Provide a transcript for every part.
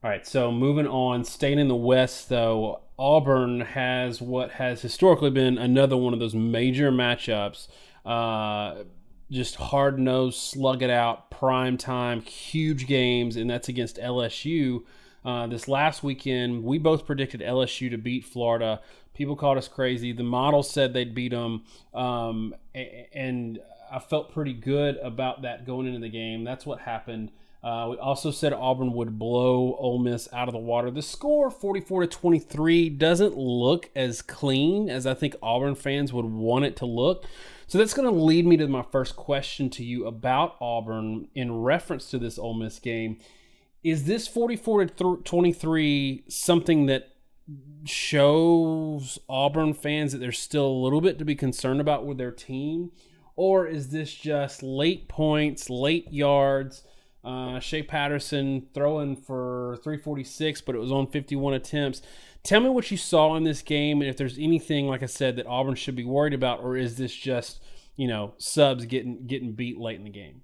All right, so moving on, staying in the West, though, Auburn has what has historically been another one of those major matchups. Uh, just hard nosed, slug it out, prime time, huge games, and that's against LSU. This last weekend, we both predicted LSU to beat Florida. People called us crazy. The model said they'd beat them, and I felt pretty good about that going into the game. That's what happened. We also said Auburn would blow Ole Miss out of the water. The score, 44-23, doesn't look as clean as I think Auburn fans would want it to look. So that's going to lead me to my first question to you about Auburn in reference to this Ole Miss game. Is this 44-23 something that shows Auburn fans that there's still a little bit to be concerned about with their team? Or is this just late points, late yards? Shea Patterson throwing for 346, but it was on 51 attempts. Tell me what you saw in this game, and if there's anything, like I said, that Auburn should be worried about, or is this just, subs getting beat late in the game?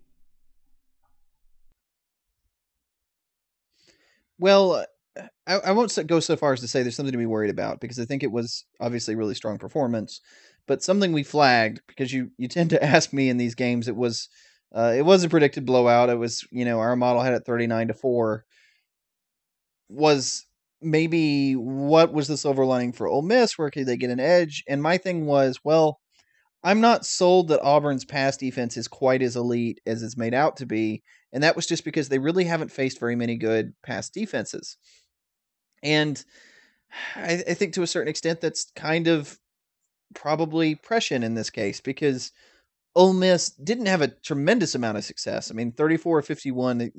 Well, I won't go so far as to say there's something to be worried about because I think it was obviously a really strong performance, but something we flagged because you tend to ask me in these games. It was a predicted blowout. It was our model had it 39-4. Was maybe what was the silver lining for Ole Miss? Where could they get an edge? And my thing was, well, I'm not sold that Auburn's pass defense is quite as elite as it's made out to be. And that was just because they really haven't faced very many good pass defenses. And I think to a certain extent that's kind of probably prescient in this case because Ole Miss didn't have a tremendous amount of success. I mean, 34-51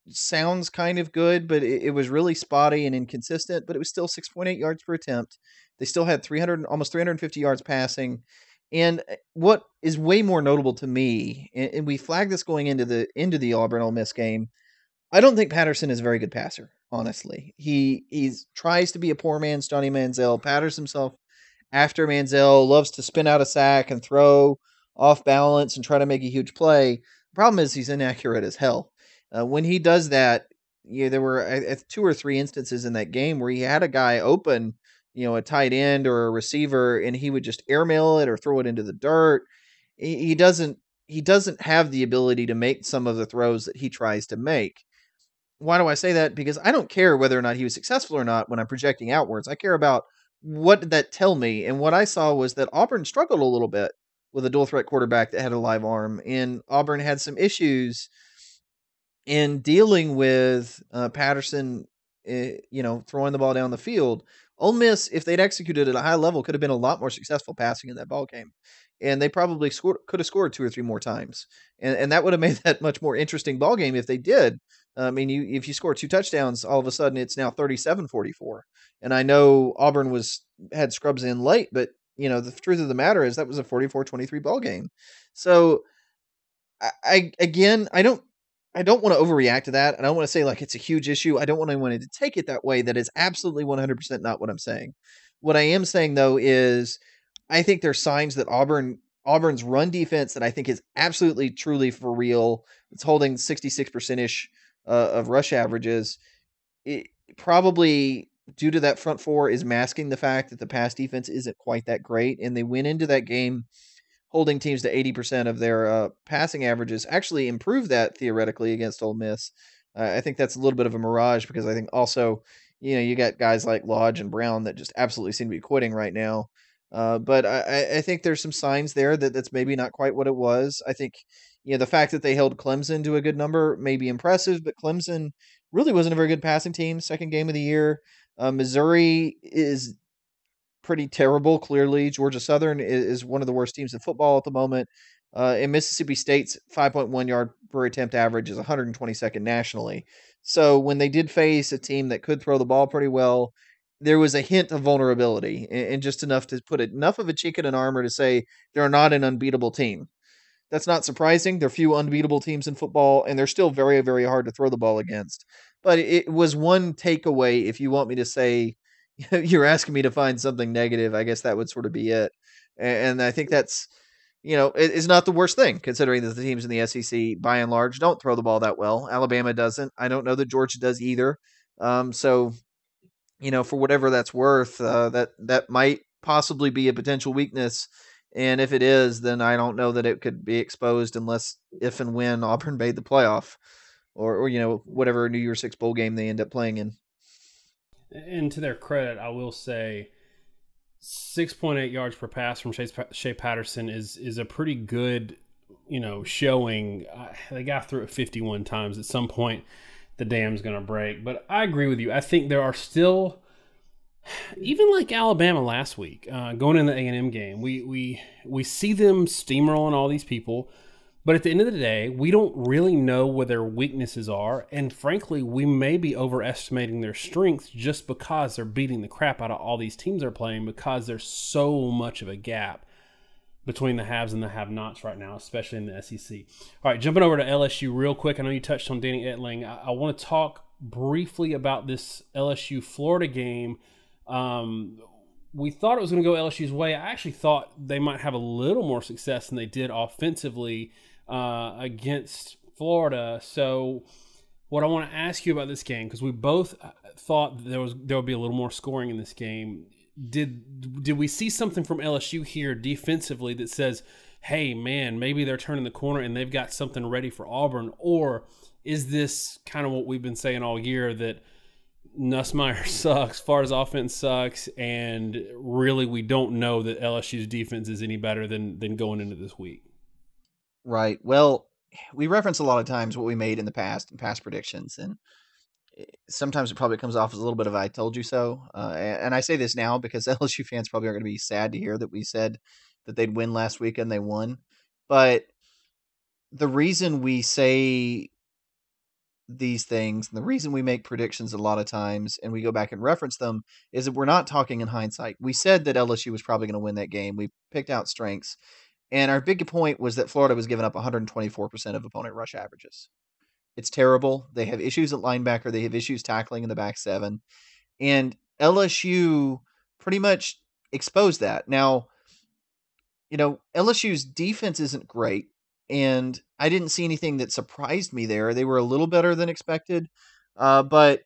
sounds kind of good, but it was really spotty and inconsistent, but it was still 6.8 yards per attempt. They still had almost 350 yards passing. And what is way more notable to me, and we flagged this going into the Auburn Ole Miss game, I don't think Patterson is a very good passer, honestly. He tries to be a poor man's Johnny Manziel, patterns himself after Manziel, loves to spin out a sack and throw off balance and try to make a huge play. The problem is he's inaccurate as hell. When he does that, there were two or three instances in that game where he had a guy open, a tight end or a receiver, and he would just airmail it or throw it into the dirt. He doesn't have the ability to make some of the throws that he tries to make. Why do I say that? Because I don't care whether or not he was successful or not when I'm projecting outwards. I care about what did that tell me? And what I saw was that Auburn struggled a little bit with a dual threat quarterback that had a live arm, and Auburn had some issues in dealing with Patterson, throwing the ball down the field. Ole Miss, if they'd executed at a high level, could have been a lot more successful passing in that ball game, and they probably could have scored two or three more times, and that would have made that much more interesting ball game if they did. I mean, if you score two touchdowns, all of a sudden it's now 37-44. And I know Auburn had scrubs in late, but the truth of the matter is that was a 44-23 ball game. So I don't want to overreact to that. I don't want to say like it's a huge issue. I don't want anyone to take it that way. That is absolutely 100% not what I'm saying. What I am saying though is I think there's signs that Auburn's run defense that I think is absolutely truly for real. It's holding 66% ish of rush averages. It probably due to that front four is masking the fact that the pass defense isn't quite that great, and they went into that game holding teams to 80% of their passing averages. Actually improved that theoretically against Ole Miss. I think that's a little bit of a mirage because I think also, you got guys like Lodge and Brown that just absolutely seem to be quitting right now. But I think there's some signs there that's maybe not quite what it was. I think, the fact that they held Clemson to a good number may be impressive, but Clemson really wasn't a very good passing team. Second game of the year. Missouri is pretty terrible. Clearly, Georgia Southern is one of the worst teams in football at the moment. And Mississippi State's 5.1 yard per attempt average is 122nd nationally. So when they did face a team that could throw the ball pretty well, there was a hint of vulnerability and just enough to put enough of a chink in an armor to say they're not an unbeatable team. That's not surprising. There are few unbeatable teams in football, and they're still very, very hard to throw the ball against. But it was one takeaway. If you want me to say, you're asking me to find something negative, I guess that would sort of be it. And I think that's is not the worst thing, considering that the teams in the SEC, by and large, don't throw the ball that well. Alabama doesn't. I don't know that Georgia does either. So, for whatever that's worth, that might possibly be a potential weakness. And if it is, then I don't know that it could be exposed unless, if and when Auburn made the playoff, or whatever New Year's Six bowl game they end up playing in. And to their credit, I will say 6.8 yards per pass from Shea Patterson is a pretty good, showing. They got through it 51 times. At some point, the dam's going to break. But I agree with you. I think there are still, even like Alabama last week, going in the A&M game, we see them steamrolling all these people. But at the end of the day, we don't really know where their weaknesses are. And frankly, we may be overestimating their strengths just because they're beating the crap out of all these teams they're playing, because there's so much of a gap between the haves and the have-nots right now, especially in the SEC. All right, jumping over to LSU real quick. I know you touched on Danny Etling. I want to talk briefly about this LSU-Florida game. We thought it was going to go LSU's way. I actually thought they might have a little more success than they did offensively against Florida. So what I want to ask you about this game, because we both thought there would be a little more scoring in this game. Did we see something from LSU here defensively that says, hey, man, maybe they're turning the corner and they've got something ready for Auburn? Or is this kind of what we've been saying all year, that Nussmeier sucks, Florida's offense sucks, and really we don't know that LSU's defense is any better than going into this week? Right. Well, we reference a lot of times what we made in the past and past predictions, and sometimes it probably comes off as a little bit of "I told you so." And I say this now because LSU fans probably are going to be sad to hear that we said that they'd win last week and they won. But the reason we say these things, and the reason we make predictions a lot of times and we go back and reference them, is that we're not talking in hindsight. We said that LSU was probably going to win that game. We picked out strengths. And our big point was that Florida was giving up 124% of opponent rush averages. It's terrible. They have issues at linebacker. They have issues tackling in the back seven. And LSU pretty much exposed that. Now, LSU's defense isn't great, and I didn't see anything that surprised me there. They were a little better than expected. But,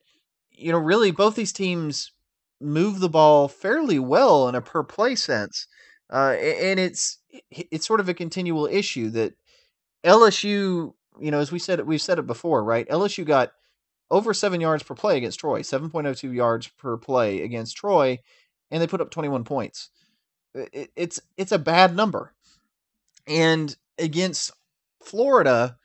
really both these teams move the ball fairly well in a per play sense. And it's sort of a continual issue that LSU, as we've said it before, right? LSU got over 7 yards per play against Troy, 7.02 yards per play against Troy, and they put up 21 points. It's a bad number. And against Florida,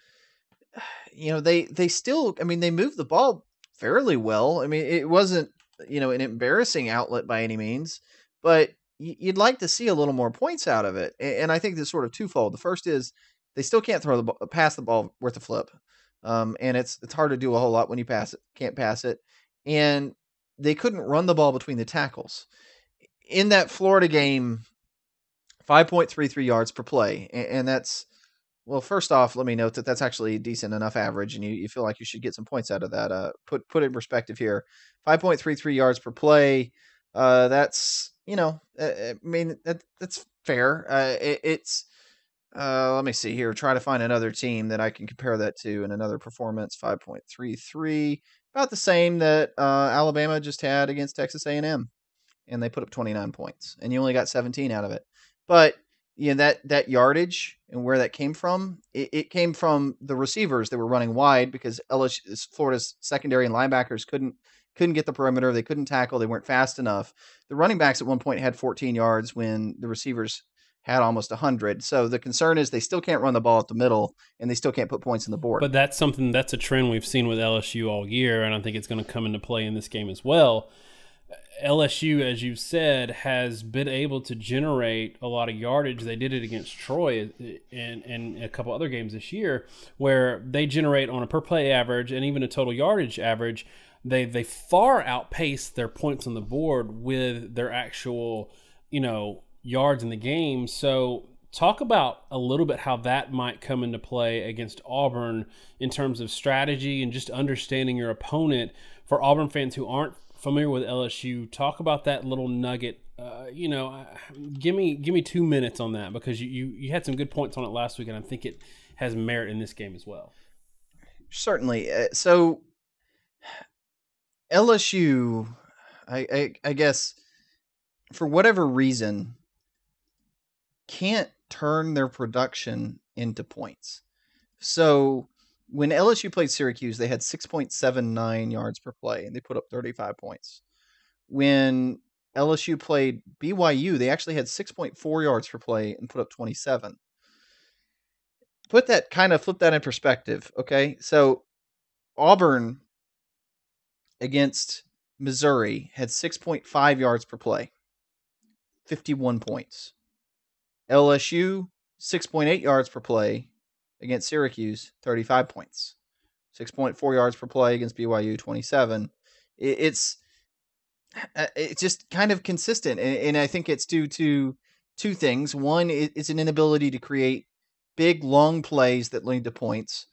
they still, they moved the ball fairly well. It wasn't, an embarrassing outlet by any means, but you'd like to see a little more points out of it. And I think that's sort of twofold. The first is they still can't pass the ball worth a flip. And it's hard to do a whole lot when you can't pass it. And they couldn't run the ball between the tackles. In that Florida game, 5.33 yards per play. And that's, well, first off, let me note that that's actually a decent enough average, and you feel like you should get some points out of that. Put it in perspective here. 5.33 yards per play. That's, that's fair. Let me see here. Try to find another team that I can compare that to in another performance. 5.33, about the same that Alabama just had against Texas A&M, and they put up 29 points, and you only got 17 out of it. But that yardage and where that came from, it came from the receivers that were running wide because Florida's secondary and linebackers couldn't get the perimeter. They couldn't tackle. They weren't fast enough. The running backs at one point had 14 yards when the receivers had almost 100. So the concern is they still can't run the ball at the middle, and they still can't put points on the board. But that's a trend we've seen with LSU all year, and I think it's going to come into play in this game as well. LSU, as you said, has been able to generate a lot of yardage. They did it against Troy and a couple other games this year where they generate on a per play average and even a total yardage average. They far outpace their points on the board with their actual, yards in the game. So talk about a little bit how that might come into play against Auburn in terms of strategy and just understanding your opponent. For Auburn fans who aren't familiar with LSU, talk about that little nugget Give me 2 minutes on that because you had some good points on it last week, and I think it has merit in this game as well. Certainly. So LSU, I guess, for whatever reason, can't turn their production into points. So when LSU played Syracuse, they had 6.79 yards per play, and they put up 35 points. When LSU played BYU, they actually had 6.4 yards per play and put up 27. Flip that in perspective, okay? So Auburn against Missouri had 6.5 yards per play, 51 points. LSU, 6.8 yards per play against Syracuse, 35 points. 6.4 yards per play against BYU, 27. It's just kind of consistent. And I think it's due to two things. One is an inability to create big, long plays that lead to points,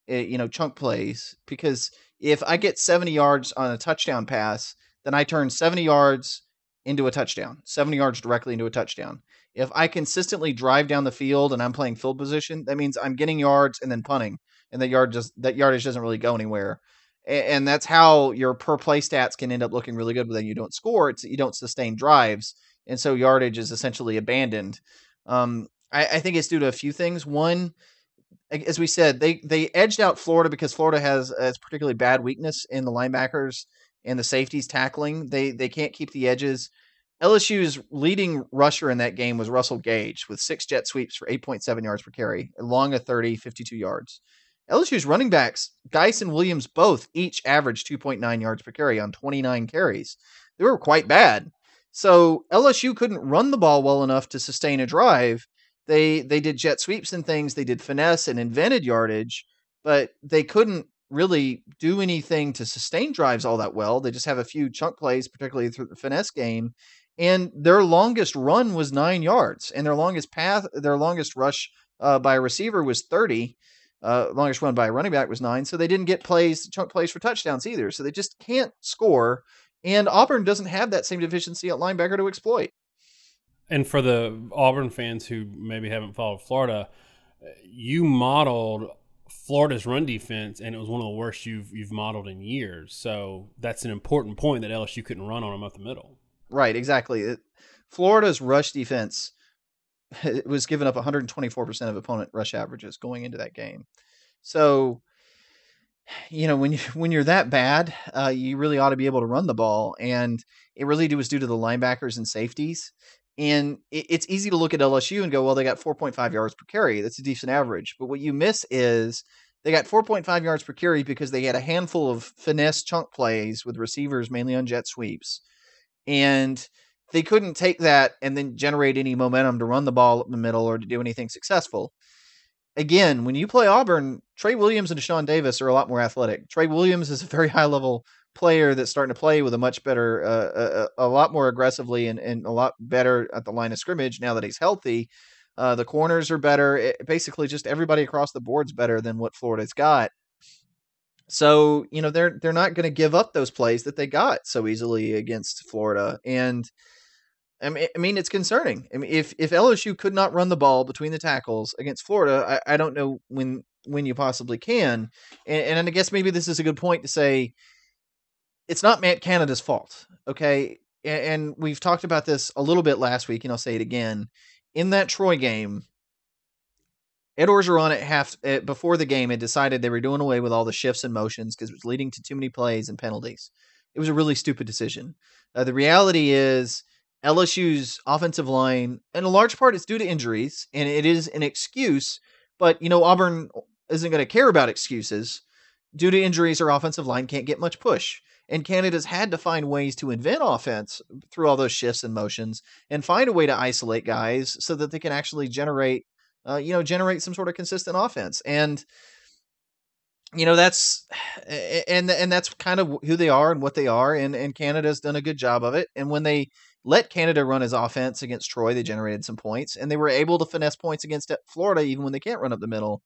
chunk plays. Because if I get 70 yards on a touchdown pass, then I turn 70 yards into a touchdown, 70 yards directly into a touchdown. If I consistently drive down the field and I'm playing field position, that means I'm getting yards and then punting, and that yardage doesn't really go anywhere. And that's how your per play stats can end up looking really good, but then you don't score. You don't sustain drives, and so yardage is essentially abandoned. I think it's due to a few things. One, as we said, they edged out Florida because Florida has particularly bad weakness in the linebackers and the safeties tackling. They can't keep the edges. LSU's leading rusher in that game was Russell Gage with 6 jet sweeps for 8.7 yards per carry, along a 30, 52 yards. LSU's running backs, Geis and Williams, both each averaged 2.9 yards per carry on 29 carries. They were quite bad. So LSU couldn't run the ball well enough to sustain a drive. They did jet sweeps and things. They did finesse and invented yardage, but they couldn't really do anything to sustain drives all that well. They just have a few chunk plays, particularly through the finesse game. And their longest run was 9 yards, and their longest rush by a receiver was 30. Longest run by a running back was 9. So they didn't get chunk plays for touchdowns either. So they just can't score. And Auburn doesn't have that same deficiency at linebacker to exploit. And for the Auburn fans who maybe haven't followed Florida, you modeled Florida's run defense, and it was one of the worst you've modeled in years. So that's an important point that LSU couldn't run on them up the middle. Right, exactly. Florida's rush defense was giving up 124% of opponent rush averages going into that game. So, when you're that bad, you really ought to be able to run the ball, and it really was due to the linebackers and safeties. And it's easy to look at LSU and go, well, they got 4.5 yards per carry. That's a decent average. But what you miss is they got 4.5 yards per carry because they had a handful of finesse chunk plays with receivers mainly on jet sweeps. And they couldn't take that and then generate any momentum to run the ball up the middle or to do anything successful. Again, when you play Auburn, Trey Williams and Deshaun Davis are a lot more athletic. Trey Williams is a very high-level player that's starting to play with a much better, a lot more aggressively and a lot better at the line of scrimmage now that he's healthy. The corners are better. Basically, just everybody across the board's better than what Florida's got. So, they're not going to give up those plays that they got so easily against Florida. And I mean, it's concerning. I mean, if LSU could not run the ball between the tackles against Florida, I don't know when you possibly can. And I guess maybe this is a good point to say it's not Matt Canada's fault. Okay. And we've talked about this a little bit last week, and I'll say it again. In that Troy game, Ed Orgeron before the game had decided they were doing away with all the shifts and motions because it was leading to too many plays and penalties. It was a really stupid decision. The reality is LSU's offensive line, and a large part is due to injuries, and it is an excuse, but Auburn isn't going to care about excuses. Due to injuries, our offensive line can't get much push. And Canada's had to find ways to invent offense through all those shifts and motions and find a way to isolate guys so that they can actually generate some sort of consistent offense. And, that's kind of who they are and what they are. And Canada's done a good job of it. And when they let Canada run his offense against Troy, they generated some points, and they were able to finesse points against Florida, even when they can't run up the middle.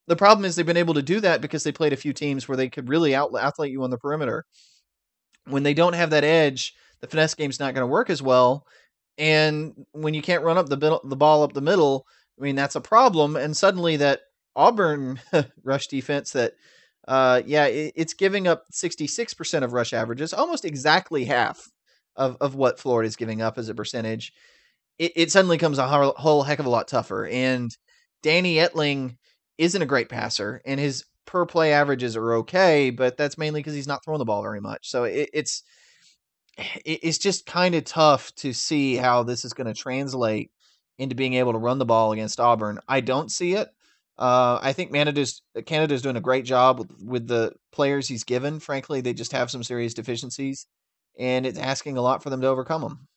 The problem is they've been able to do that because they played a few teams where they could really athlete you on the perimeter. When they don't have that edge the finesse game's not going to work as well. And when you can't run up the ball up the middle, I mean, that's a problem. And suddenly that Auburn rush defense that, it's giving up 66% of rush averages, almost exactly half of what Florida is giving up as a percentage. It suddenly comes a whole heck of a lot tougher. And Danny Etling isn't a great passer, and his per play averages are okay, but that's mainly because he's not throwing the ball very much. So it's just kind of tough to see how this is going to translate into being able to run the ball against Auburn. I don't see it. I think Canada's doing a great job with the players he's given. Frankly, they just have some serious deficiencies, and it's asking a lot for them to overcome them.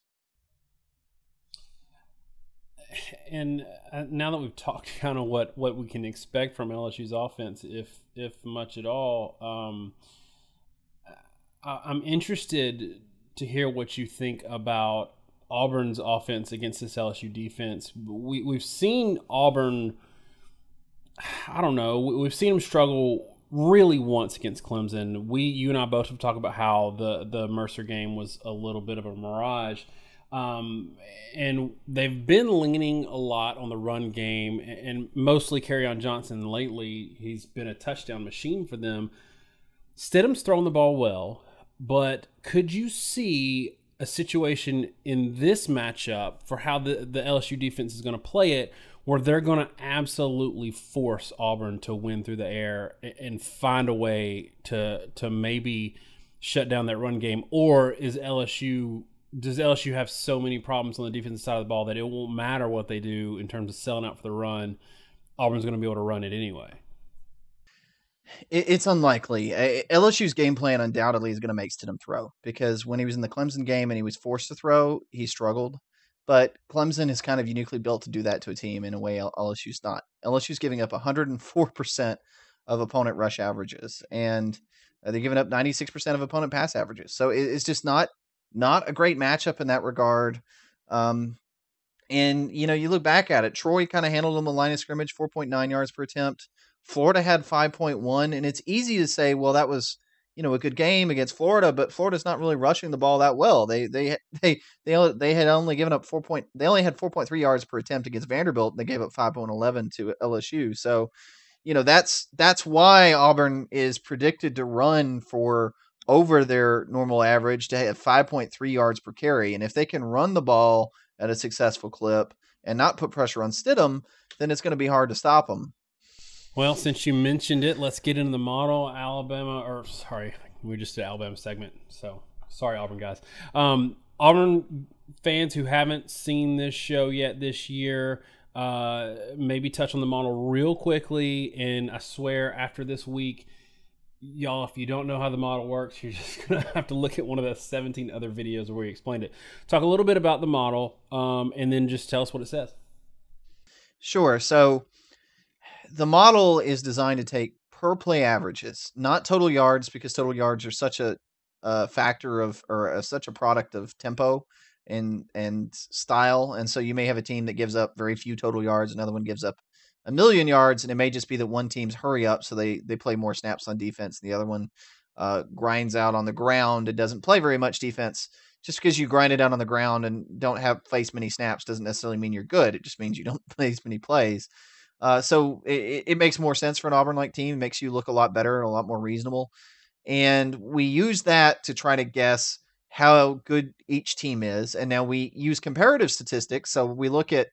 And now that we've talked kind of what we can expect from LSU's offense, if much at all, I'm interested to hear what you think about Auburn's offense against this LSU defense. We've seen Auburn, I don't know, we've seen them struggle really once against Clemson. You and I both have talked about how the Mercer game was a little bit of a mirage. And they've been leaning a lot on the run game, and mostly Kerryon Johnson lately. He's been a touchdown machine for them. Stidham's thrown the ball well, but could you see a situation in this matchup for how the LSU defense is going to play it, where they're going to absolutely force Auburn to win through the air and find a way to maybe shut down that run game? Or does LSU have so many problems on the defensive side of the ball that it won't matter what they do in terms of selling out for the run? Auburn's going to be able to run it anyway. It's unlikely. LSU's game plan undoubtedly is going to make Stidham throw, because when he was in the Clemson game and he was forced to throw, he struggled. But Clemson is kind of uniquely built to do that to a team in a way LSU's not. LSU's giving up 104% of opponent rush averages, and they're giving up 96% of opponent pass averages. So it's just not a great matchup in that regard. And, you look back at it, Troy kind of handled them the line of scrimmage, 4.9 yards per attempt. Florida had 5.1, and it's easy to say, well, that was, a good game against Florida, but Florida's not really rushing the ball that well. They had only given up they only had 4.3 yards per attempt against Vanderbilt, and they gave up 5.11 to LSU. So, that's why Auburn is predicted to run for over their normal average, to have 5.3 yards per carry. And if they can run the ball at a successful clip and not put pressure on Stidham, then it's going to be hard to stop them. Well, since you mentioned it, let's get into the model. We just did Alabama segment, so sorry, Auburn guys. Auburn fans who haven't seen this show yet this year, maybe touch on the model real quickly. And I swear, after this week, y'all, if you don't know how the model works, you're just going to have to look at one of the 17 other videos where we explained it. Talk a little bit about the model, and then just tell us what it says. Sure. So the model is designed to take per play averages, not total yards, because total yards are such a factor of, or such a product of tempo and style. And so you may have a team that gives up very few total yards, another one gives up 1,000,000 yards, and it may just be that one team's hurry up, so they play more snaps on defense, and the other one grinds out on the ground and doesn't play very much defense. Just because you grind it out on the ground and don't face many snaps doesn't necessarily mean you're good. It just means you don't face many plays. So it makes more sense for an Auburn-like team. It makes you look a lot better and a lot more reasonable. And we use that to try to guess how good each team is. And now we use comparative statistics. So we look at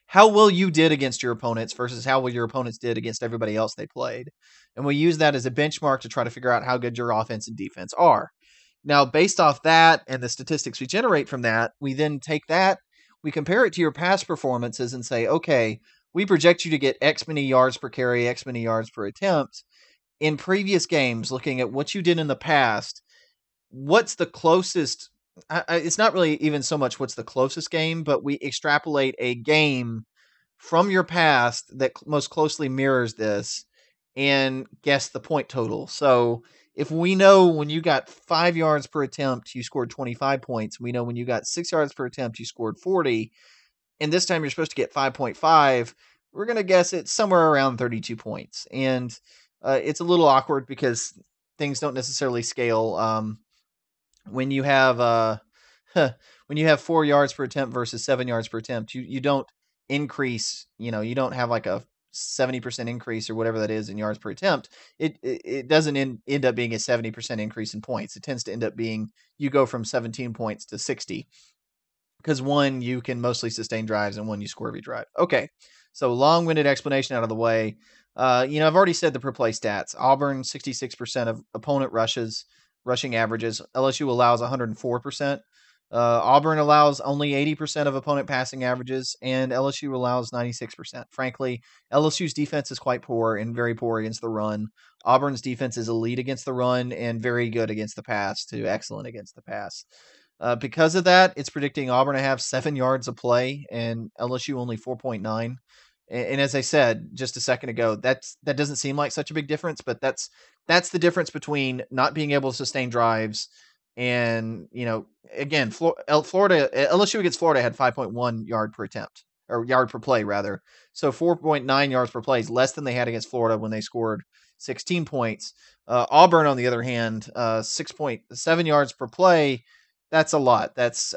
how well you did against your opponents versus how well your opponents did against everybody else they played. And we use that as a benchmark to try to figure out how good your offense and defense are. Now, based off that and the statistics we generate from that, we then take that, we compare it to your past performances and say, okay, we project you to get X many yards per carry, X many yards per attempt. In previous games, looking at what you did in the past, what's the closest? It's not really even so much what's the closest game, but we extrapolate a game from your past that most closely mirrors this and guess the point total. So if we know when you got 5 yards per attempt, you scored 25 points. We know when you got 6 yards per attempt, you scored 40. And this time you're supposed to get 5.5. We're going to guess it's somewhere around 32 points. And it's a little awkward because things don't necessarily scale when you have when you have 4 yards per attempt versus 7 yards per attempt, you don't increase. You don't have like a 70% increase or whatever that is in yards per attempt. It doesn't end up being a 70% increase in points. It tends to end up being you go from 17 points to 60 because one, you can mostly sustain drives, and one, you score every drive. Okay, so long-winded explanation out of the way. I've already said the per play stats. Auburn 66% of opponent rushing averages. LSU allows 104%. Auburn allows only 80% of opponent passing averages, and LSU allows 96%. Frankly, LSU's defense is quite poor and very poor against the run. Auburn's defense is elite against the run and very good against the pass to excellent against the pass. Because of that, it's predicting Auburn to have 7 yards of play and LSU only 4.9. And as I said just a second ago, that doesn't seem like such a big difference, but that's the difference between not being able to sustain drives and again, Florida LSU against Florida had 5.1 yard per attempt or yard per play rather. So 4.9 yards per play is less than they had against Florida when they scored 16 points. Auburn, on the other hand, 6.7 yards per play. That's a lot. That's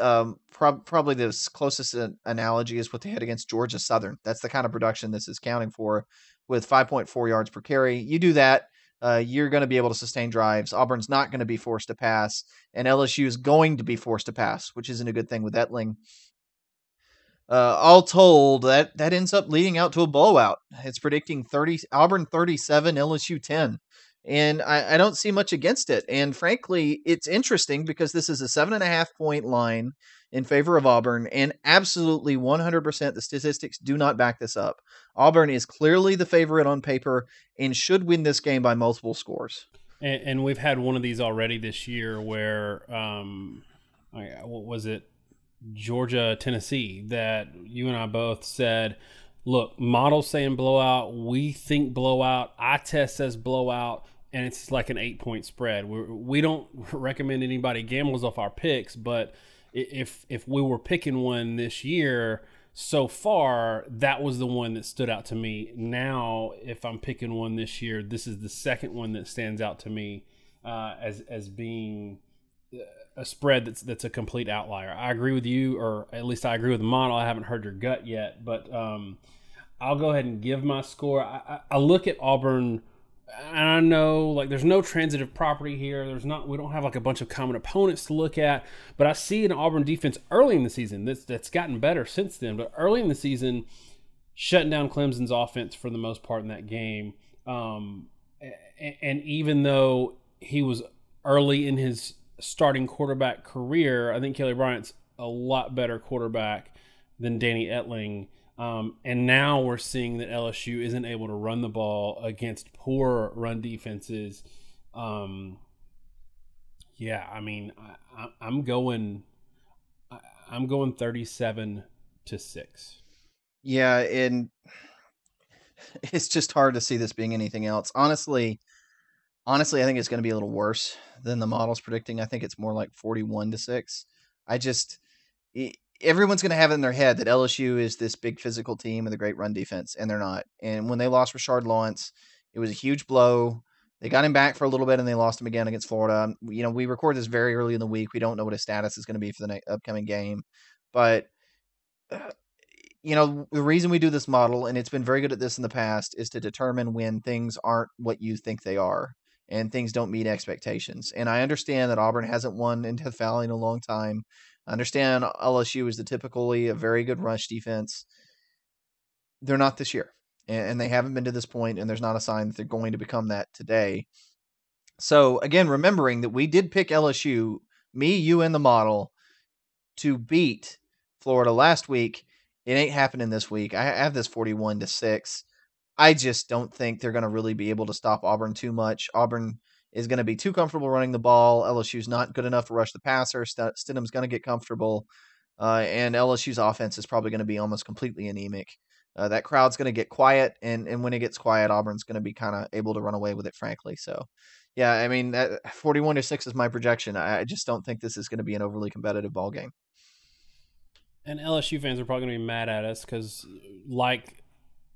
probably the closest analogy is what they had against Georgia Southern. That's the kind of production this is counting for, with 5.4 yards per carry. You do that, you're going to be able to sustain drives. Auburn's not going to be forced to pass, and LSU is going to be forced to pass, which isn't a good thing with Etling. All told, that ends up leading out to a blowout. It's predicting Auburn 37, LSU 10. And I don't see much against it. And frankly, it's interesting because this is a 7.5 point line in favor of Auburn, and absolutely 100% the statistics do not back this up. Auburn is clearly the favorite on paper and should win this game by multiple scores. And we've had one of these already this year where, what was it? Georgia, Tennessee, that you and I both said, look, model's saying blowout, we think blowout, eye test says blowout, and it's like an 8-point spread. We don't recommend anybody gambles off our picks, but if we were picking one this year, so far, that was the one that stood out to me. Now, if I'm picking one this year, this is the second one that stands out to me as being a spread that's a complete outlier. I agree with you, or at least I agree with the model. I haven't heard your gut yet, but I'll go ahead and give my score. I look at Auburn, and I know like there's no transitive property here. We don't have like a bunch of common opponents to look at, but I see an Auburn defense early in the season that's gotten better since then. But early in the season, shutting down Clemson's offense for the most part in that game, and even though he was early in his starting quarterback career, I think Kelly Bryant's a lot better quarterback than Danny Etling. And now we're seeing that LSU isn't able to run the ball against poor run defenses. I'm going 37-6. Yeah, and it's just hard to see this being anything else. Honestly, I think it's going to be a little worse than the model's predicting. I think it's more like 41-6. Everyone's going to have it in their head that LSU is this big physical team with a great run defense, and they're not. And when they lost Rashard Lawrence, it was a huge blow. They got him back for a little bit, and they lost him again against Florida. We record this very early in the week. We don't know what his status is going to be for the upcoming game. But, the reason we do this model, and it's been very good at this in the past, is to determine when things aren't what you think they are and things don't meet expectations. And I understand that Auburn hasn't won in Death Valley in a long time. I understand LSU is typically a very good rush defense. They're not this year, and they haven't been to this point, and there's not a sign that they're going to become that today. So, again, remembering that we did pick LSU, me, you, and the model, to beat Florida last week. It ain't happening this week. I have this 41-6. I just don't think they're going to really be able to stop Auburn too much. Auburn is going to be too comfortable running the ball. LSU's not good enough to rush the passer. Stidham's going to get comfortable. And LSU's offense is probably going to be almost completely anemic. That crowd's going to get quiet, and when it gets quiet, Auburn's going to be kind of able to run away with it, frankly. So, yeah, I mean, 41-6 is my projection. I just don't think this is going to be an overly competitive ball game. And LSU fans are probably going to be mad at us because, like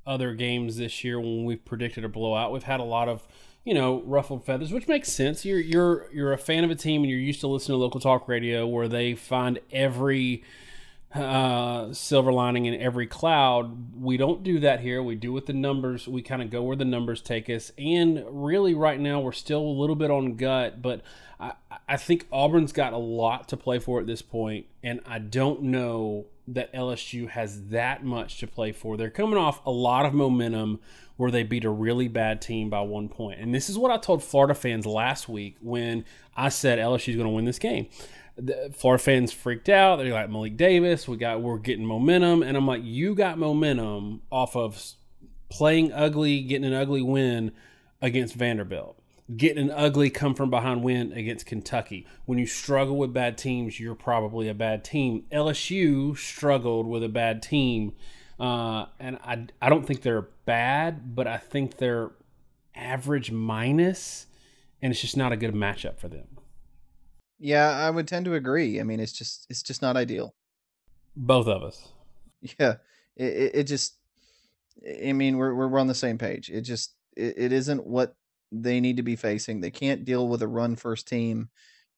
other games this year when we've predicted a blowout, we've had a lot of ruffled feathers, which makes sense. You're a fan of a team and you're used to listening to local talk radio where they find every silver lining in every cloud. We don't do that here. We do with the numbers. We kind of go where the numbers take us. And really right now we're still a little bit on gut, but I think Auburn's got a lot to play for at this point, and I don't know that LSU has that much to play for. They're coming off a lot of momentum where they beat a really bad team by 1 point. And this is what I told Florida fans last week when I said LSU's going to win this game. The Florida fans freaked out. They're like, Malik Davis, we're getting momentum. And I'm like, you got momentum off of playing ugly, getting an ugly win against Vanderbilt, getting an ugly come from behind win against Kentucky. When you struggle with bad teams, you're probably a bad team. LSU struggled with a bad team. And I don't think they're bad, but I think they're average minus, and it's just not a good matchup for them. Yeah, I would tend to agree. I mean, it's just not ideal. Both of us. Yeah, it just. I mean, we're on the same page. It isn't what they need to be facing. They can't deal with a run first team.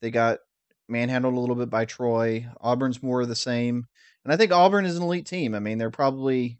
They got manhandled a little bit by Troy. Auburn's more of the same, and I think Auburn is an elite team. I mean, they're probably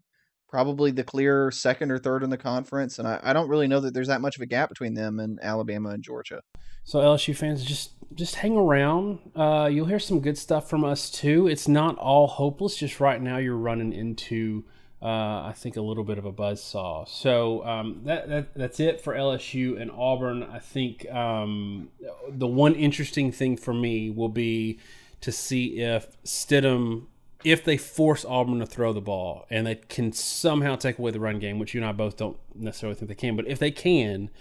the clear second or third in the conference, and I don't really know that there's that much of a gap between them and Alabama and Georgia. So LSU fans, just hang around. You'll hear some good stuff from us too. It's not all hopeless. Just right now, you're running into, I think, a little bit of a buzzsaw. So that's it for LSU and Auburn. I think the one interesting thing for me will be to see if Stidham, if they force Auburn to throw the ball and they can somehow take away the run game, which you and I both don't necessarily think they can, but if they can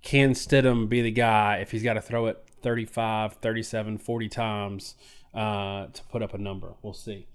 Stidham be the guy if he's got to throw it 35, 37, 40 times to put up a number? We'll see.